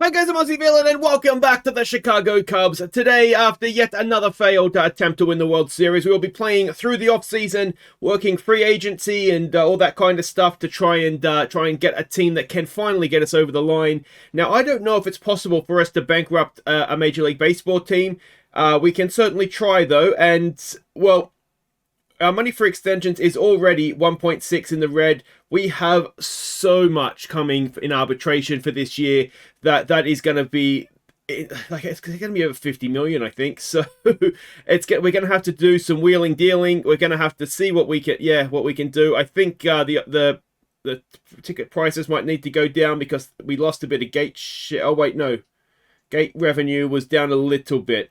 Hi guys, I'm Aussie Villain and welcome back to the Chicago Cubs. Today, after yet another failed attempt to win the World Series, we will be playing through the off-season, working free agency and all that kind of stuff to try and get a team that can finally get us over the line. Now, I don't know if it's possible for us to bankrupt a Major League Baseball team. We can certainly try though, and well, our money for extensions is already 1.6 in the red. We have so much coming in arbitration for this year that is going to be it's going to be over 50 million, I think. So we're going to have to do some wheeling dealing. We're going to have to see what we can do. I think the ticket prices might need to go down because we lost a bit of gate shit. Oh wait, no, gate revenue was down a little bit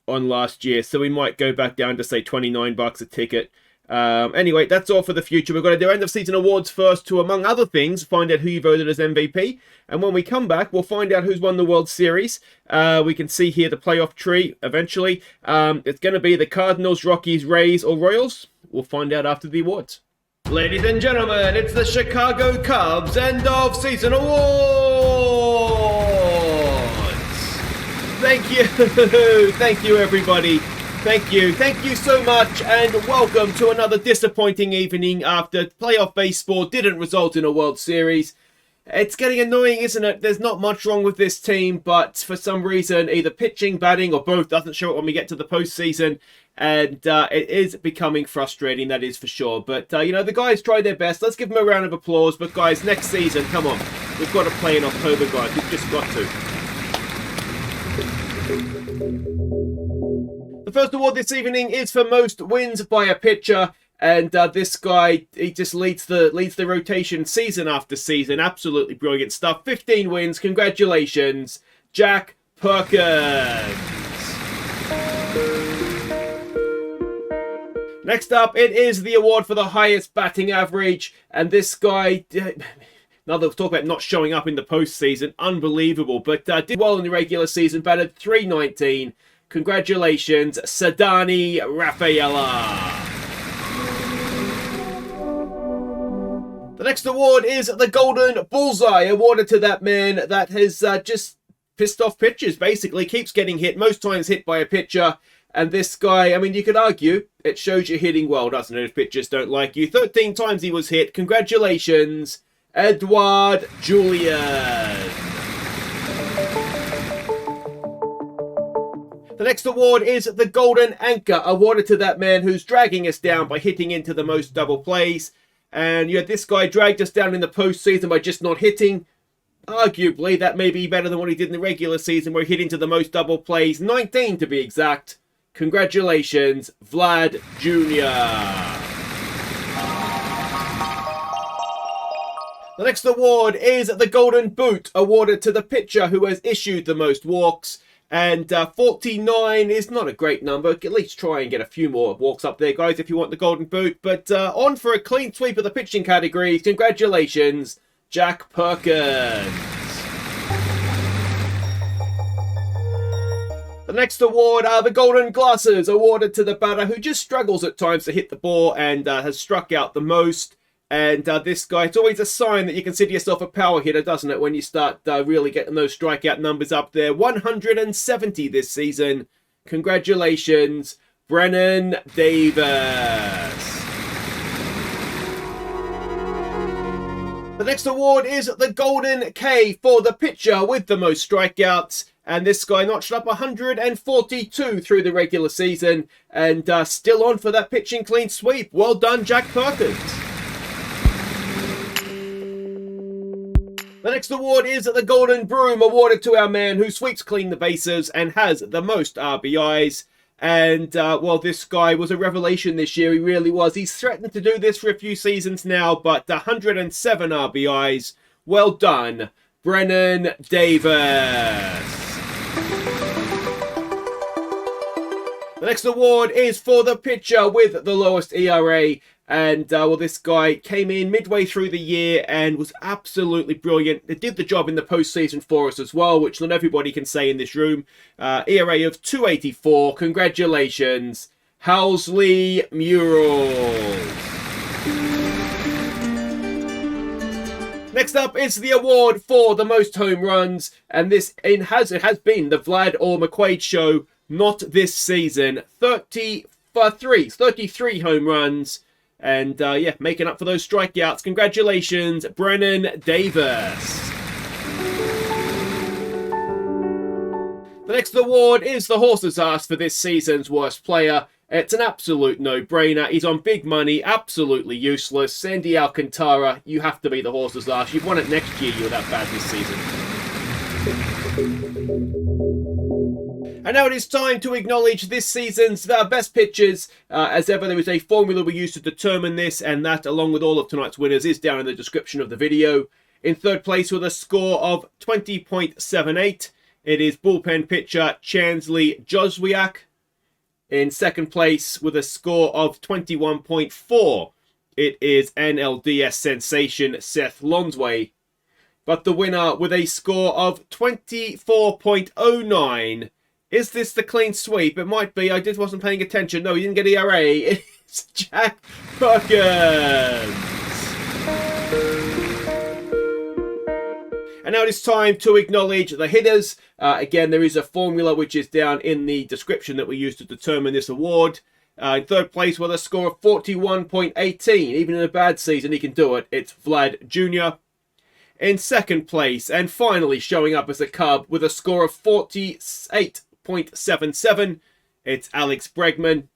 on last year, so we might go back down to say $29 a ticket. Anyway, that's all for the future. We're going to do end of season awards first to, among other things, find out who you voted as MVP, and when we come back we'll find out who's won the World Series. We can see here the playoff tree eventually. It's going to be the Cardinals, Rockies, Rays or Royals. We'll find out after the awards. Ladies and gentlemen, it's the Chicago Cubs end of season awards. Thank you. Thank you, everybody. Thank you so much, and welcome to another disappointing evening after playoff baseball didn't result in a World Series. It's getting annoying, isn't it? There's not much wrong with this team, but for some reason, either pitching, batting, or both doesn't show up when we get to the postseason, and it is becoming frustrating, that is for sure. But, you know, the guys tried their best. Let's give them a round of applause. But, guys, next season, come on. We've got to play in October, guys. We've just got to. The first award this evening is for most wins by a pitcher, and this guy, he just leads the rotation season after season. Absolutely brilliant stuff. 15 wins. Congratulations, Jack Perkins. Next up, it is the award for the highest batting average, and this guy, now they'll talk about not showing up in the postseason, unbelievable, but did well in the regular season, batted .319. Congratulations, Ceddanne Rafaela. The next award is the Golden Bullseye, awarded to that man that has just pissed off pitchers, basically. Keeps getting hit, most times hit by a pitcher. And this guy, I mean, you could argue, it shows you're hitting well, doesn't it, if pitchers don't like you. 13 times he was hit. Congratulations, Edouard, Julien. The next award is the Golden Anchor, awarded to that man who's dragging us down by hitting into the most double plays. And yeah, this guy dragged us down in the postseason by just not hitting. Arguably, that may be better than what he did in the regular season, where he hit into the most double plays, 19 to be exact. Congratulations, Vlad Jr. The next award is the Golden Boot, awarded to the pitcher who has issued the most walks. And 49 is not a great number. At least try and get a few more walks up there, guys, if you want the Golden Boot. But on for a clean sweep of the pitching categories. Congratulations, Jack Perkins. The next award are the Golden Glasses, awarded to the batter who just struggles at times to hit the ball and has struck out the most. And this guy, it's always a sign that you consider yourself a power hitter, doesn't it, when you start really getting those strikeout numbers up there. 170 this season. Congratulations, Brennan Davis. The next award is the Golden K for the pitcher with the most strikeouts. And this guy notched up 142 through the regular season. And still on for that pitching clean sweep. Well done, Jack Perkins. The next award is the Golden Broom, awarded to our man who sweeps clean the bases and has the most RBIs. And, well, this guy was a revelation this year. He really was. He's threatened to do this for a few seasons now, but 107 RBIs. Well done, Brennan Davis. The next award is for the pitcher with the lowest ERA. And, well, this guy came in midway through the year and was absolutely brilliant. It did the job in the postseason for us as well, which not everybody can say in this room. ERA of 284. Congratulations, Housley Murals. Next up is the award for the most home runs, and it has been the Vlad or McQuaid show, not this season. 33 home runs, and yeah, making up for those strikeouts. Congratulations, Brennan Davis. The next award is the horse's ass for this season's worst player. It's an absolute no-brainer. He's on big money, absolutely useless. Sandy Alcantara, you have to be the horse's ass. You've won it next year, you're that bad this season. And now it is time to acknowledge this season's best pitchers. As ever, there is a formula we use to determine this, and that, along with all of tonight's winners, is down in the description of the video. In third place with a score of 20.78, it is bullpen pitcher Chansley Joswiak. In second place with a score of 21.4, it is NLDS sensation Seth Lonsway. But the winner with a score of 24.09, is this the clean sweep? It might be. I just wasn't paying attention. No, he didn't get ERA. It's Jack Perkins. And now it is time to acknowledge the hitters. Again, there is a formula which is down in the description that we use to determine this award. In third place with a score of 41.18. Even in a bad season, he can do it. It's Vlad Jr. In second place, and finally showing up as a Cub with a score of 48.77, it's Alex Bregman.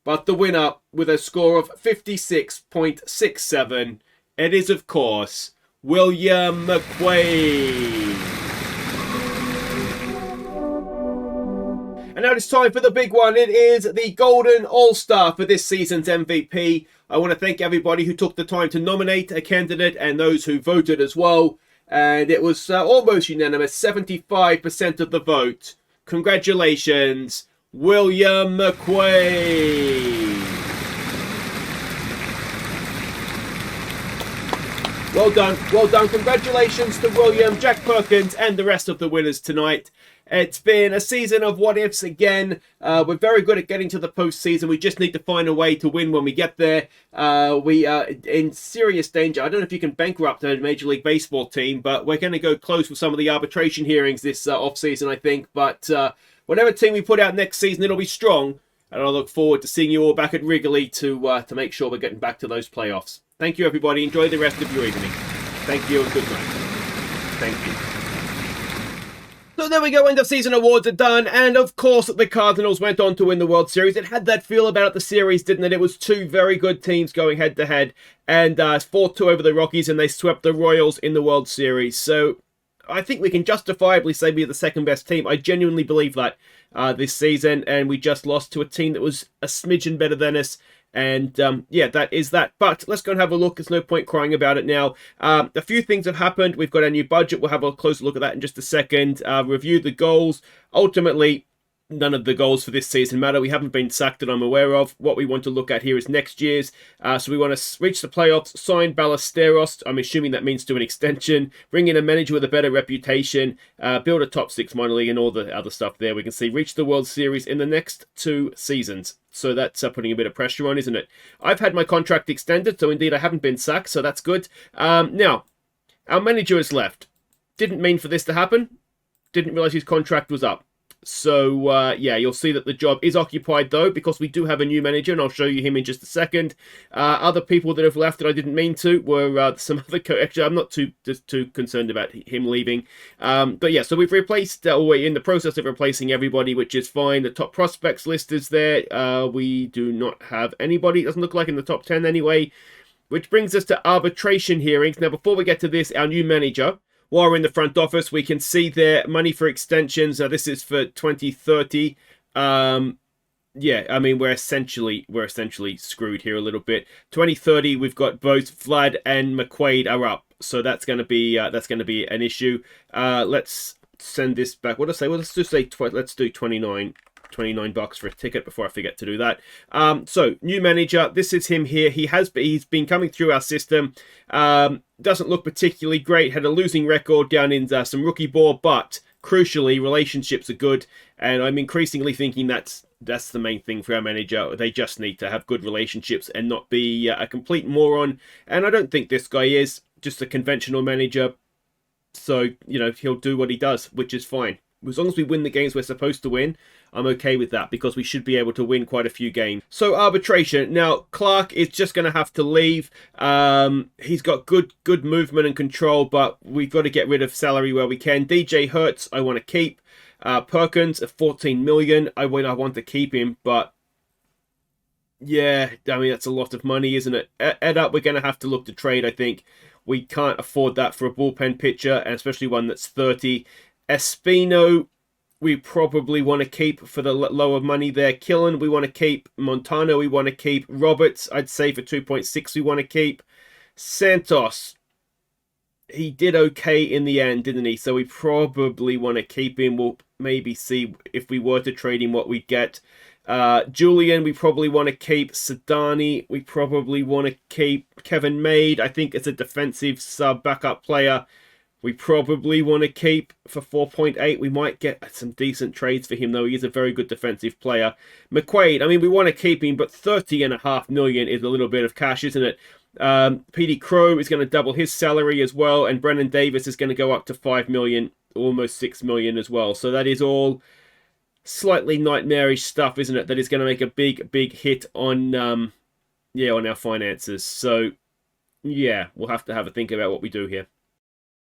But the winner with a score of 56.67, it is, of course, William McQuaid. And now it's time for the big one. It is the Golden All-Star for this season's MVP. I want to thank everybody who took the time to nominate a candidate and those who voted as well. And it was almost unanimous, 75% of the vote. Congratulations, William McQuaid. Well done, well done. Congratulations to William, Jack Perkins, and the rest of the winners tonight. It's been a season of what-ifs again. We're very good at getting to the postseason. We just need to find a way to win when we get there. We are in serious danger. I don't know if you can bankrupt a Major League Baseball team, but we're going to go close with some of the arbitration hearings this off-season, I think. But whatever team we put out next season, it'll be strong. And I look forward to seeing you all back at Wrigley to make sure we're getting back to those playoffs. Thank you, everybody. Enjoy the rest of your evening. Thank you and good night. Thank you. So there we go, end of season awards are done, and of course the Cardinals went on to win the World Series. It had that feel about the series, didn't it? It was two very good teams going head to head, and 4-2 over the Rockies, and they swept the Royals in the World Series. So I think we can justifiably say we're the second best team. I genuinely believe that this season, and we just lost to a team that was a smidgen better than us. And yeah, that is that. But let's go and have a look. There's no point crying about it now. A few things have happened. We've got a new budget. We'll have a closer look at that in just a second. Review the goals. Ultimately, none of the goals for this season matter. We haven't been sacked that I'm aware of. What we want to look at here is next year's. So we want to reach the playoffs, sign Ballesteros. I'm assuming that means do an extension, bring in a manager with a better reputation, build a top 6 minor league and all the other stuff there. We can see reach the World Series in the next 2 seasons. So that's putting a bit of pressure on, isn't it? I've had my contract extended, so indeed I haven't been sacked, so that's good. Now, our manager has left. Didn't mean for this to happen. Didn't realize his contract was up. So, yeah, you'll see that the job is occupied, though, because we do have a new manager, and I'll show you him in just a second. Other people that have left that I didn't mean to were some other Actually, I'm not too concerned about him leaving. But, yeah, so we've replaced, or we're in the process of replacing everybody, which is fine. The top prospects list is there. We do not have anybody. It doesn't look like in the top 10 anyway. Which brings us to arbitration hearings. Now, before we get to this, our new manager... While we're in the front office, we can see their money for extensions. This is for 2030. Yeah, I mean we're essentially screwed here a little bit. 2030, we've got both Vlad and McQuaid are up, so that's going to be an issue. Let's send this back. What did I say? Well, let's just say let's do 29 bucks for a ticket before I forget to do that. So new manager, this is him here. He's been coming through our system. Doesn't look particularly great. Had a losing record down in some rookie ball, but crucially relationships are good, and I'm increasingly thinking that's the main thing for our manager. They just need to have good relationships and not be a complete moron, and I don't think this guy is. just a conventional manager. So, you know, he'll do what he does, which is fine. As long as we win the games we're supposed to win, I'm okay with that, because we should be able to win quite a few games. So arbitration. Now, Clark is just going to have to leave. He's got good movement and control, but we've got to get rid of salary where we can. DJ Hertz, I want to keep. Perkins at 14 million. I want to keep him, but yeah, I mean, that's a lot of money, isn't it? Edouard, we're going to have to look to trade, I think. We can't afford that for a bullpen pitcher, and especially one that's 30. Espino, we probably want to keep for the lower money there. Killen, we want to keep. Montano, we want to keep. Roberts, I'd say for 2.6, we want to keep. Santos, he did okay in the end, didn't he? So we probably want to keep him. We'll maybe see if we were to trade him what we'd get. Julien, we probably want to keep. Ceddanne, we probably want to keep. Kevin Maid, I think it's a defensive sub backup player. We probably want to keep for 4.8. We might get some decent trades for him, though. He is a very good defensive player. McQuaid, I mean, we want to keep him, but 30.5 million is a little bit of cash, isn't it? PD Crow is going to double his salary as well, and Brennan Davis is going to go up to 5 million, almost 6 million as well. So that is all slightly nightmarish stuff, isn't it? That is going to make a big hit on on our finances. So yeah, we'll have to have a think about what we do here.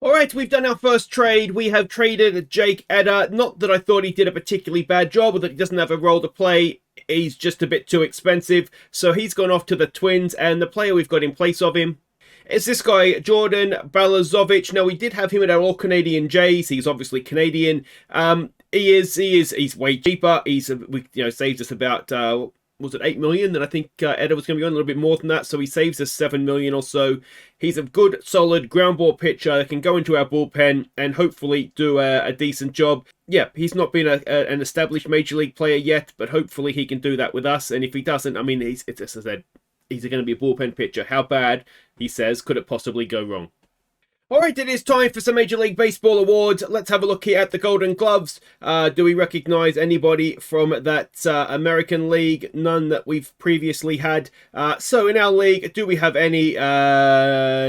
Alright, we've done our first trade. We have traded Jake Edda. Not that I thought he did a particularly bad job or that he doesn't have a role to play. He's just a bit too expensive. So he's gone off to the Twins, and the player we've got in place of him is this guy, Jordan Balazovic. Now, we did have him at our All-Canadian Jays. He's obviously Canadian. He's way cheaper. Saved us about was it 8 million? Then I think Edda was going to be on a little bit more than that, so he saves us 7 million or so. He's a good, solid ground ball pitcher that can go into our bullpen and hopefully do a decent job. Yeah, he's not been an established major league player yet, but hopefully he can do that with us. And if he doesn't, I mean, as I said, he's going to be a bullpen pitcher. How bad, he says, could it possibly go wrong? Alright, it is time for some Major League Baseball awards. Let's have a look here at the Golden Gloves. Do we recognize anybody from that American League? None that we've previously had. So in our league, do we have any?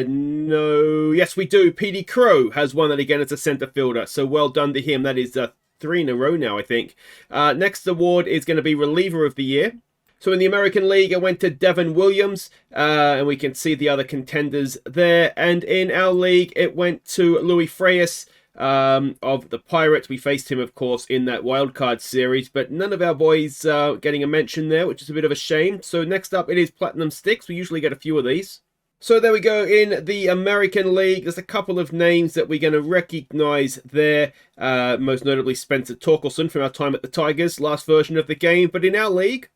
No. Yes, we do. PD Crow has won that again as a center fielder. So well done to him. That is 3 in a row now, I think. Next award is going to be Reliever of the Year. So in the American League, it went to Devin Williams, and we can see the other contenders there. And in our league, it went to Louis Freyes of the Pirates. We faced him, of course, in that wildcard series, but none of our boys getting a mention there, which is a bit of a shame. So next up, it is Platinum Sticks. We usually get a few of these. So there we go. In the American League, there's a couple of names that we're going to recognize there. Most notably Spencer Torkelson from our time at the Tigers, last version of the game. But in our league,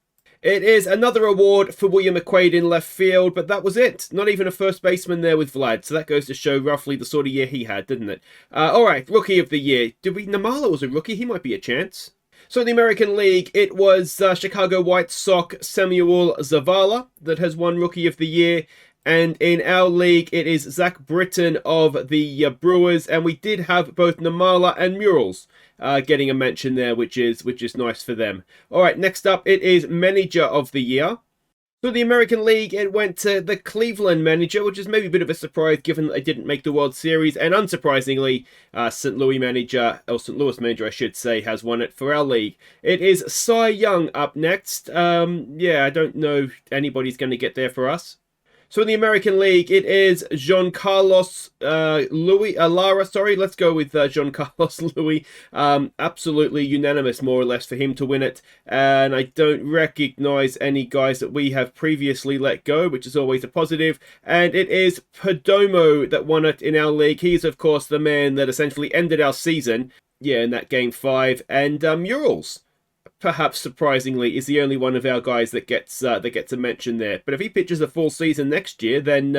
it is another award for William McQuaid in left field, but that was it. Not even a first baseman there with Vlad, so that goes to show roughly the sort of year he had, didn't it? Alright, Rookie of the Year. Namala was a rookie, he might be a chance. So in the American League, it was Chicago White Sox Samuel Zavala that has won Rookie of the Year. And in our league, it is Zach Britton of the Brewers, and we did have both Namala and Murals getting a mention there, which is nice for them. All right, next up, it is Manager of the Year. So the American League, it went to the Cleveland Manager, which is maybe a bit of a surprise given that they didn't make the World Series, and unsurprisingly, St. Louis Manager, or St. Louis Manager, I should say, has won it for our league. It is Cy Young up next. I don't know if anybody's going to get there for us. So in the American League, it is Giancarlos Lara. Let's go with Giancarlos Louis. Absolutely unanimous, more or less, for him to win it. And I don't recognize any guys that we have previously let go, which is always a positive. And it is Perdomo that won it in our league. He's, of course, the man that essentially ended our season, in that Game 5. And Murals, perhaps surprisingly, is the only one of our guys that gets a mention there. But if he pitches a full season next year, then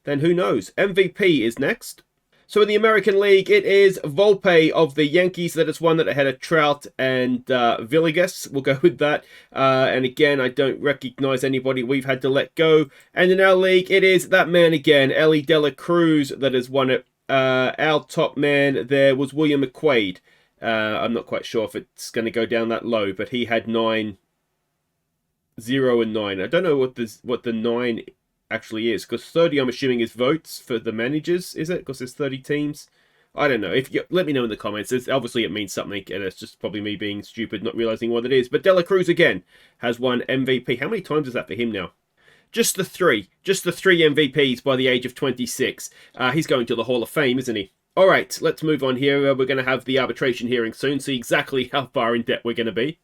who knows? MVP is next. So in the American League, it is Volpe of the Yankees that has won that ahead of Trout and Villegas. We'll go with that. And again, I don't recognize anybody we've had to let go. And in our league, it is that man again, Ellie Dela Cruz, that has won it. Our top man there was William McQuaid. I'm not quite sure if it's going to go down that low, but he had 9, 0 and 9. I don't know what the 9 actually is. Because 30, I'm assuming, is votes for the managers, is it? Because there's 30 teams. I don't know. If you let me know in the comments. Obviously, it means something, and it's just probably me being stupid, not realizing what it is. But Dela Cruz again has won MVP. How many times is that for him now? Just the three MVPs by the age of 26. He's going to the Hall of Fame, isn't he? All right, let's move on here. We're going to have the arbitration hearing soon. See exactly how far in debt we're going to be.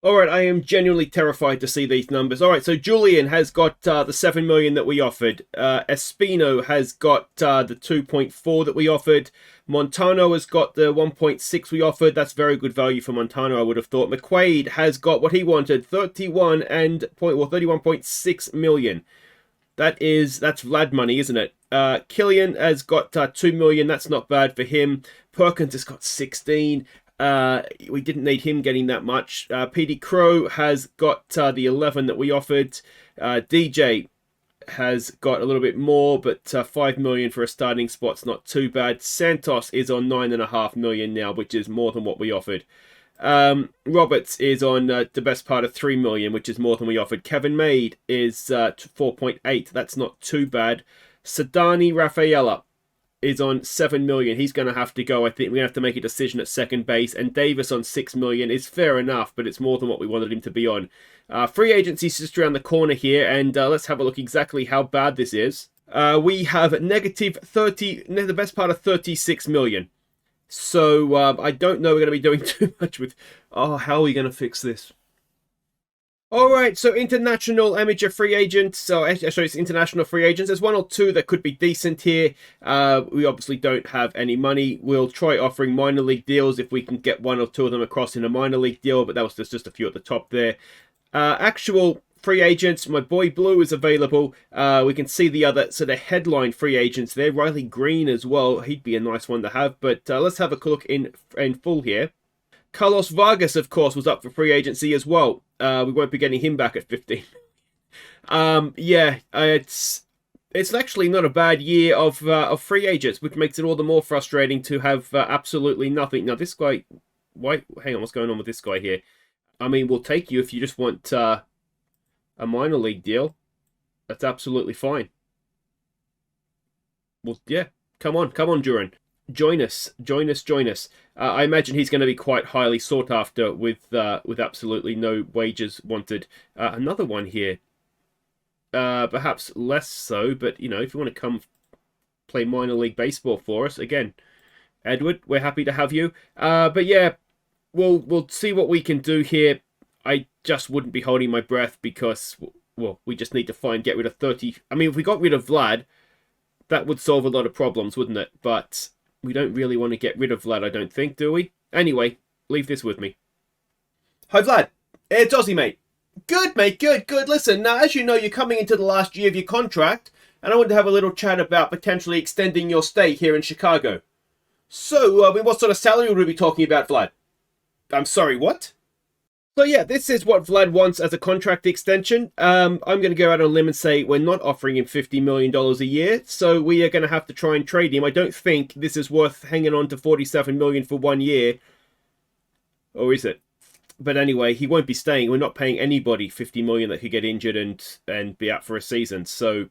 Alright, I am genuinely terrified to see these numbers. Alright, so Julien has got the 7 million that we offered. Espino has got the 2.4 that we offered. Montano has got the 1.6 we offered. That's very good value for Montano, I would have thought. McQuaid has got what he wanted, 31.6 million. That's Vlad money, isn't it? Killian has got 2 million. That's not bad for him. Perkins has got 16. We didn't need him getting that much. PD Crow has got the 11 that we offered. DJ has got a little bit more, but 5 million for a starting spot's not too bad. Santos is on 9.5 million now, which is more than what we offered. Roberts is on the best part of 3 million, which is more than we offered. Kevin Maid is 4.8. That's not too bad. Ceddanne Rafaela is on 7 million. He's going to have to go. I think we're going to have to make a decision at second base. And Davis on 6 million is fair enough, but it's more than what we wanted him to be on. Free agency's just around the corner here, and let's have a look exactly how bad this is. We have negative 30, the best part of 36 million. So I don't know we're going to be doing too much with... Oh, how are we going to fix this? Alright, so international amateur free agents, so it's international free agents. There's one or two that could be decent here. We obviously don't have any money. We'll try offering minor league deals if we can get one or two of them across in a minor league deal, but that was just a few at the top there. Actual free agents, my boy Blue is available. We can see the other sort of headline free agents there. Riley Green as well, he'd be a nice one to have, but let's have a look in full here. Carlos Vargas, of course, was up for free agency as well. We won't be getting him back at 15. Yeah, it's actually not a bad year of free agents, which makes it all the more frustrating to have absolutely nothing. Now, this guy... Hang on, what's going on with this guy here? I mean, we'll take you if you just want a minor league deal. That's absolutely fine. Well, yeah, come on, Duran. Join us. I imagine he's going to be quite highly sought after with absolutely no wages wanted. Another one here. Perhaps less so, but, you know, if you want to come play minor league baseball for us, again, Edouard, we're happy to have you. But yeah, we'll see what we can do here. I just wouldn't be holding my breath because, well, we just need to get rid of 30. I mean, if we got rid of Vlad, that would solve a lot of problems, wouldn't it? But we don't really want to get rid of Vlad, I don't think, do we? Anyway, leave this with me. Hi, Vlad. It's Aussie, mate. Good, mate. Good. Listen, now, as you know, you're coming into the last year of your contract, and I want to have a little chat about potentially extending your stay here in Chicago. So, what sort of salary would we be talking about, Vlad? I'm sorry, what? So yeah, this is what Vlad wants as a contract extension. I'm going to go out on a limb and say we're not offering him $50 million a year, so we are going to have to try and trade him. I don't think this is worth hanging on to $47 million for 1 year. Or is it? But anyway, he won't be staying. We're not paying anybody $50 million that could get injured and be out for a season, so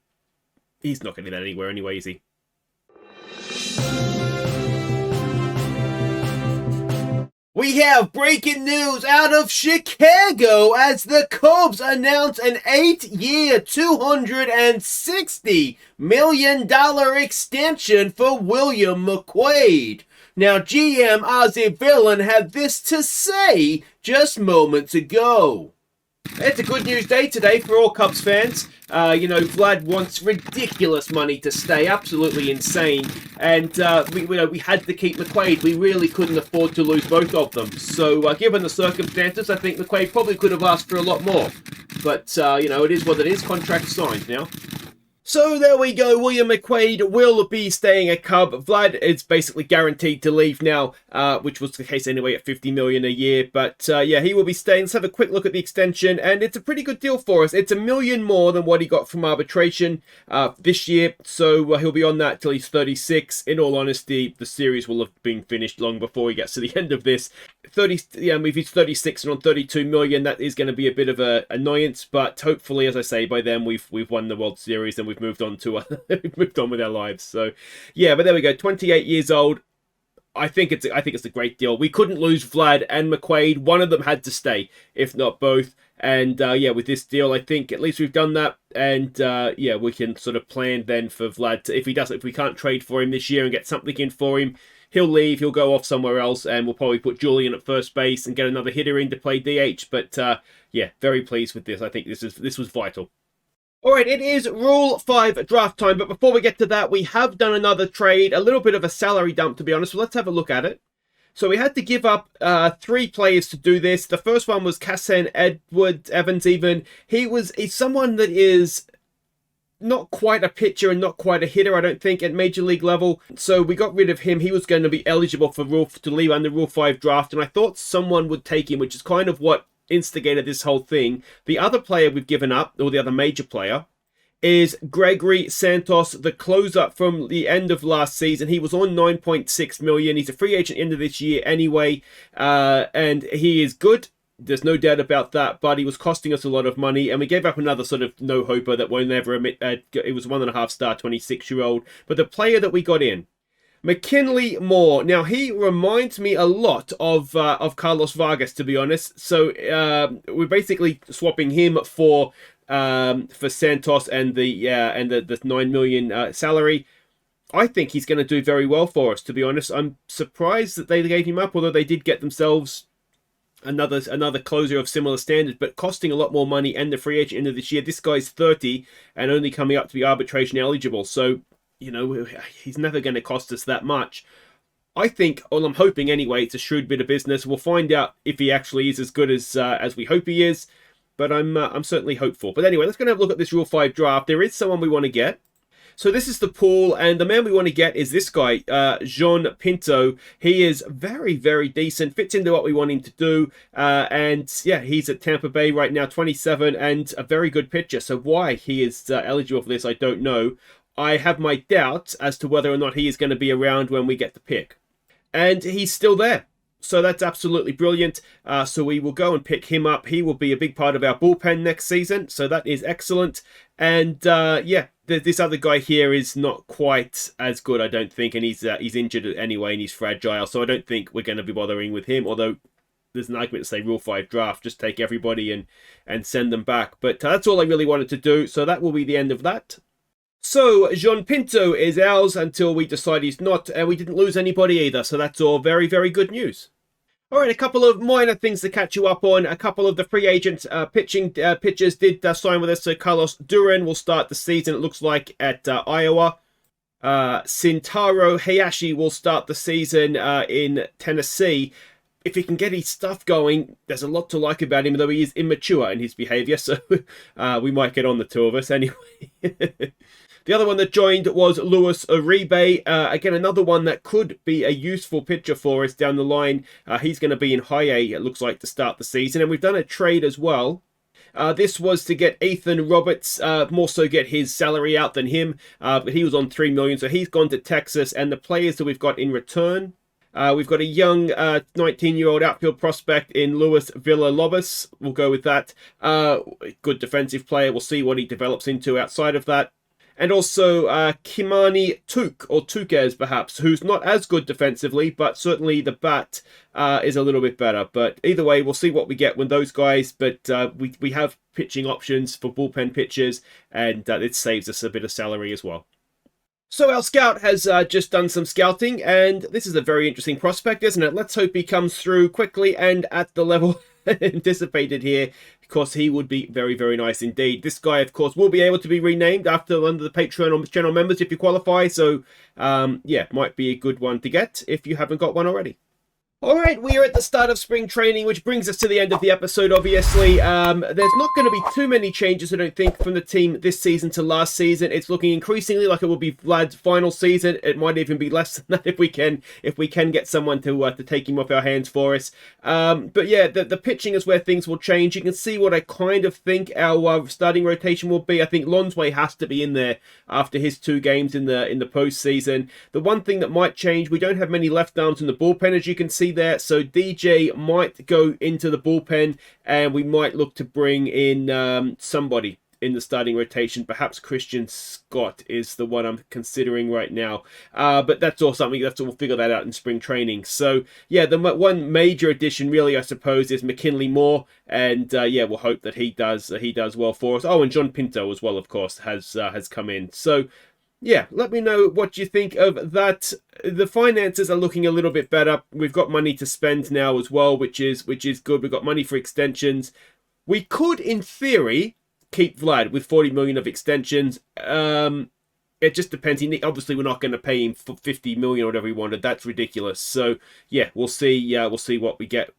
he's not going to do that anywhere anyway, is he? We have breaking news out of Chicago as the Cubs announce an 8-year, $260 million extension for William McQuaid. Now, GM Aussie Villain had this to say just moments ago. It's a good news day today for all Cubs fans. You know, Vlad wants ridiculous money to stay, absolutely insane. And we had to keep McQuaid. We really couldn't afford to lose both of them. So, given the circumstances, I think McQuaid probably could have asked for a lot more. But, you know, it is what it is. Contract signed now. So there we go. William McQuaid will be staying a Cub. Vlad is basically guaranteed to leave now, which was the case anyway at 50 million a year. But yeah, he will be staying. Let's have a quick look at the extension, and it's a pretty good deal for us. It's $1 million more than what he got from arbitration this year. So he'll be on that till he's 36. In all honesty, the series will have been finished long before he gets to the end of this. 30, yeah, if he's 36 and on 32 million, that is going to be a bit of an annoyance. But hopefully, as I say, by then we've won the World Series and we've moved on to we've moved on with our lives. So yeah, but there we go. 28 years old. I think it's a great deal. We couldn't lose Vlad and McQuaid. One of them had to stay, if not both. And yeah, with this deal, I think at least we've done that. And yeah, we can sort of plan then for Vlad to, if we can't trade for him this year and get something in for him, he'll leave, he'll go off somewhere else, and we'll probably put Julien at first base and get another hitter in to play DH. But yeah, very pleased with this. I think this was vital. All right, it is Rule 5 draft time, but before we get to that, we have done another trade, a little bit of a salary dump, to be honest, so let's have a look at it. So we had to give up 3 players to do this. The first one was Ceddanne, Evans even. He's someone that is not quite a pitcher and not quite a hitter, I don't think, at Major League level. So we got rid of him. He was going to be eligible for to leave under Rule 5 draft, and I thought someone would take him, which is kind of what instigated this whole thing. The other player we've given up, or the other major player, is Gregory Santos, the closer from the end of last season. He was on 9.6 million. He's a free agent into this year anyway, and he is good. There's no doubt about that, but he was costing us a lot of money, and we gave up another sort of no-hoper that won't ever admit. It was 1.5-star, 26-year-old. But the player that we got in, McKinley Moore. Now, he reminds me a lot of Carlos Vargas, to be honest. So we're basically swapping him for Santos and the 9 million salary. I think he's going to do very well for us, to be honest. I'm surprised that they gave him up, although they did get themselves another closer of similar standard, but costing a lot more money and the free agent into this year. This guy's 30 and only coming up to be arbitration eligible. So, you know, he's never going to cost us that much. I think, well, I'm hoping anyway, it's a shrewd bit of business. We'll find out if he actually is as good as we hope he is, but I'm certainly hopeful. But anyway, let's go and have a look at this Rule 5 draft. There is someone we want to get. So this is the pool, and the man we want to get is this guy, Jean Pinto. He is very, very decent, fits into what we want him to do, and yeah, he's at Tampa Bay right now, 27, and a very good pitcher. So why he is eligible for this, I don't know. I have my doubts as to whether or not he is going to be around when we get the pick. And he's still there. So that's absolutely brilliant. So we will go and pick him up. He will be a big part of our bullpen next season. So that is excellent. And yeah, this other guy here is not quite as good, I don't think. And he's injured anyway, and he's fragile. So I don't think we're going to be bothering with him. Although there's an argument to say Rule 5 draft, just take everybody and send them back. But that's all I really wanted to do. So that will be the end of that. So, Jean Pinto is ours until we decide he's not, and we didn't lose anybody either, so that's all very, very good news. Alright, a couple of minor things to catch you up on. A couple of the free agent pitchers did sign with us, so Carlos Duran will start the season, it looks like, at Iowa. Shintaro Hayashi will start the season in Tennessee. If he can get his stuff going, there's a lot to like about him, though he is immature in his behavior, so we might get on, the two of us anyway. The other one that joined was Luis Uribe. Again, another one that could be a useful pitcher for us down the line. He's going to be in high A, it looks like, to start the season. And we've done a trade as well. This was to get Ethan Roberts, more so get his salary out than him. But he was on $3 million, so he's gone to Texas. And the players that we've got in return, we've got a young 19-year-old outfield prospect in Luis Villalobos. We'll go with that. Good defensive player. We'll see what he develops into outside of that. And also Kimani Tuk, or Tukes perhaps, who's not as good defensively, but certainly the bat is a little bit better. But either way, we'll see what we get with those guys. But we have pitching options for bullpen pitchers, and it saves us a bit of salary as well. So our scout has just done some scouting, and this is a very interesting prospect, isn't it? Let's hope he comes through quickly and at the level anticipated here, because he would be very, very nice indeed. This guy, of course, will be able to be renamed after under the Patreon channel members if you qualify. So, yeah, might be a good one to get if you haven't got one already. All right, we are at the start of spring training, which brings us to the end of the episode, obviously. There's not going to be too many changes, I don't think, from the team this season to last season. It's looking increasingly like it will be Vlad's final season. It might even be less than that if we can get someone to take him off our hands for us. But yeah, the pitching is where things will change. You can see what I kind of think our starting rotation will be. I think Lonsway has to be in there after his 2 games in the postseason. The one thing that might change, we don't have many left arms in the bullpen, as you can see there, so DJ might go into the bullpen, and we might look to bring in somebody in the starting rotation. Perhaps Christian Scott is the one I'm considering right now, but that's all something we'll figure that out in spring training. So yeah, the one major addition really, I suppose, is McKinley Moore, and yeah, we'll hope that he does well for us. Oh, and John Pinto as well, of course, has come in. So yeah, let me know what you think of that. The finances are looking a little bit better. We've got money to spend now as well, which is good. We've got money for extensions. We could, in theory, keep Vlad with 40 million of extensions. It just depends. Obviously, we're not going to pay him for 50 million or whatever he wanted. That's ridiculous. So yeah, we'll see. We'll see what we get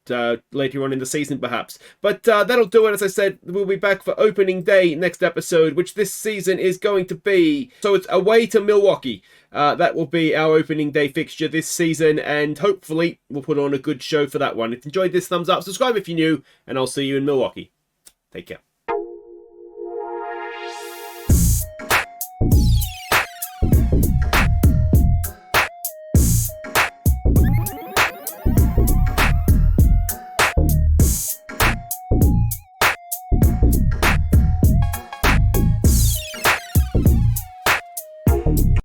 later on in the season, perhaps. But that'll do it. As I said, we'll be back for opening day next episode, which this season is going to be. So it's away to Milwaukee. That will be our opening day fixture this season, and hopefully we'll put on a good show for that one. If you enjoyed this, thumbs up, subscribe if you're new, and I'll see you in Milwaukee. Take care.